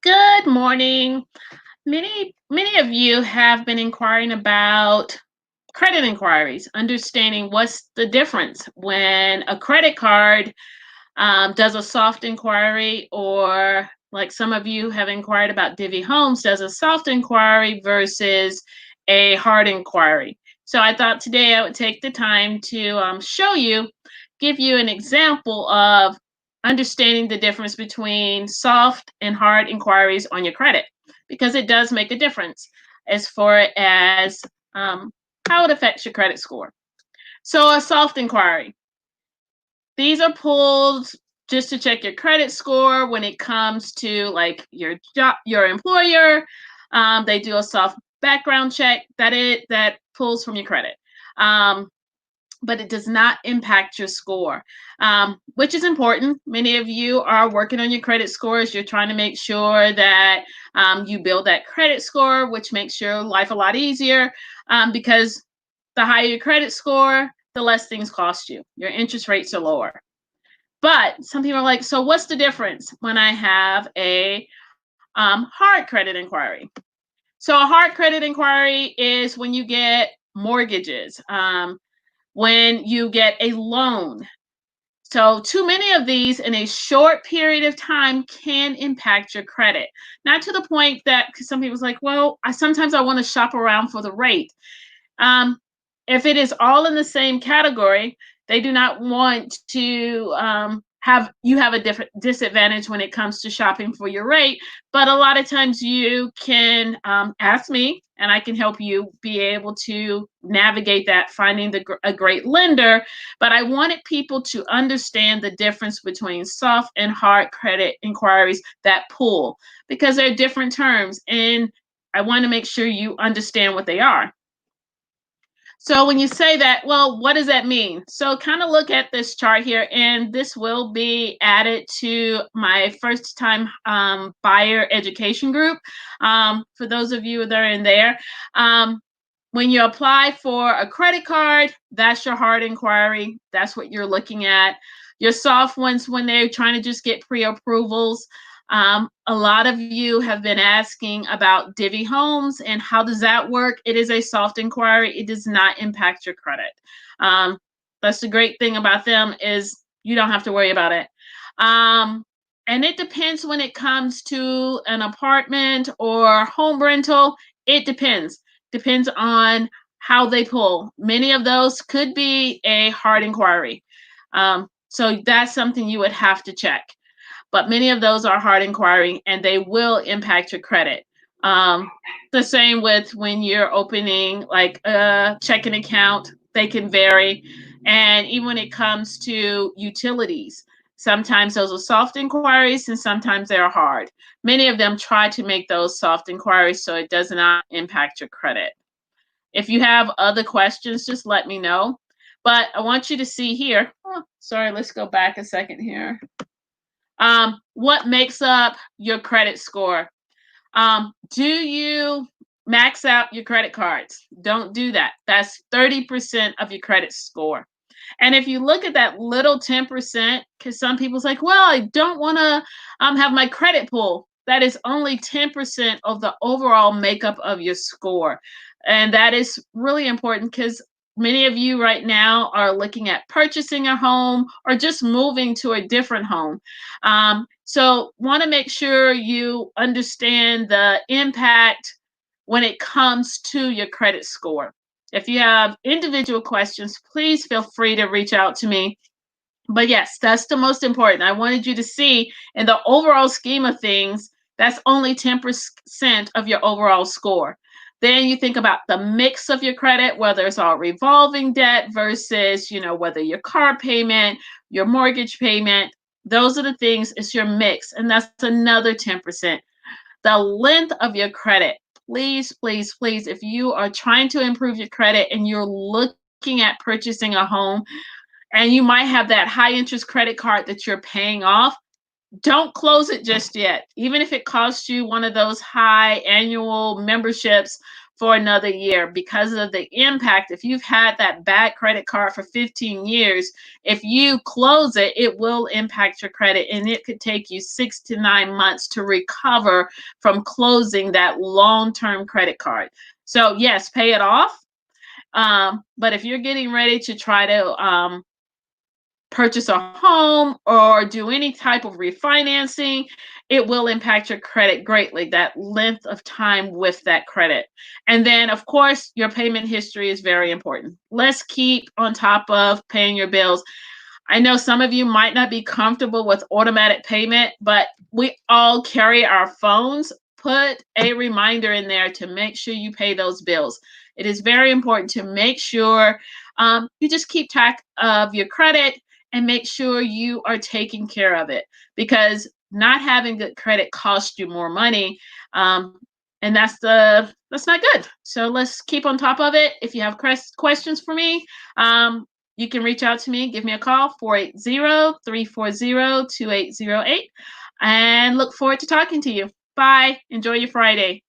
Good morning. Many of you have been inquiring about credit inquiries, understanding what's the difference when a credit card does a soft inquiry, or like some of you have inquired about Divvy Homes, does a soft inquiry versus a hard inquiry. So I thought today I would take the time to show you, give you an example of understanding the difference between soft and hard inquiries on your credit, because it does make a difference as far as um, how it affects your credit score. So, a soft inquiry, these are pulled just to check your credit score when it comes to like your job, your employer. They do a soft background check that pulls from your credit. Um, but it does not impact your score, which is important. Many of you are working on your credit scores. You're trying to make sure that you build that credit score, which makes your life a lot easier, because the higher your credit score, the less things cost you. Your interest rates are lower. But some people are like, so what's the difference when I have a hard credit inquiry? So a hard credit inquiry is when you get mortgages, when you get a loan. So too many of these in a short period of time can impact your credit. Not to the point that, because some people's like, well, I want to shop around for the rate. Um, if it is all in the same category, they do not want to have a different disadvantage when it comes to shopping for your rate. But a lot of times you can ask me, and I can help you be able to navigate that, finding a great lender. But I wanted people to understand the difference between soft and hard credit inquiries that pull, because they're different terms, and I want to make sure you understand what they are. So when you say that, well, what does that mean? So kind of look at this chart here, and this will be added to my first time buyer education group. For those of you that are in there, when you apply for a credit card, that's your hard inquiry. That's what you're looking at. Your soft ones, when they're trying to just get pre-approvals. A lot of you have been asking about Divvy Homes and how does that work? It is a soft inquiry. It does not impact your credit. Um, that's the great thing about them, is you don't have to worry about it. And it depends when it comes to an apartment or home rental. It depends on how they pull. Many of those could be a hard inquiry. So that's something you would have to check. But many of those are hard inquiry and they will impact your credit. Um, the same with when you're opening like a checking account, they can vary. And even when it comes to utilities, sometimes those are soft inquiries and sometimes they're hard. Many of them try to make those soft inquiries so it does not impact your credit. If you have other questions, just let me know. But I want you to see here. Oh, sorry, let's go back a second here. What makes up your credit score? Do you max out your credit cards? Don't do that. That's 30% of your credit score. And if you look at that little 10%, because some people's like, well, I don't want to have my credit pull. That is only 10% of the overall makeup of your score. And that is really important because many of you right now are looking at purchasing a home or just moving to a different home. So, want to make sure you understand the impact when it comes to your credit score. If you have individual questions, please feel free to reach out to me. But yes, that's the most important. I wanted you to see in the overall scheme of things, that's only 10% of your overall score. Then you think about the mix of your credit, whether it's all revolving debt versus, whether your car payment, your mortgage payment, those are the things, it's your mix. And that's another 10%. The length of your credit. Please, please, please, if you are trying to improve your credit and you're looking at purchasing a home and you might have that high interest credit card that you're paying off, don't close it just yet. Even if it costs you one of those high annual memberships for another year because of the impact. If you've had that bad credit card for 15 years, if you close it, it will impact your credit, and it could take you 6 to 9 months to recover from closing that long-term credit card. So yes, pay it off. But if you're getting ready to try to purchase a home or do any type of refinancing, it will impact your credit greatly, that length of time with that credit. And then, of course, your payment history is very important. Let's keep on top of paying your bills. I know some of you might not be comfortable with automatic payment, but we all carry our phones. Put a reminder in there to make sure you pay those bills. It is very important to make sure you just keep track of your credit and make sure you are taking care of it, because not having good credit costs you more money. Um, and that's not good. So let's keep on top of it. If you have questions for me, you can reach out to me. Give me a call, 480-340-2808, and look forward to talking to you. Bye. Enjoy your Friday.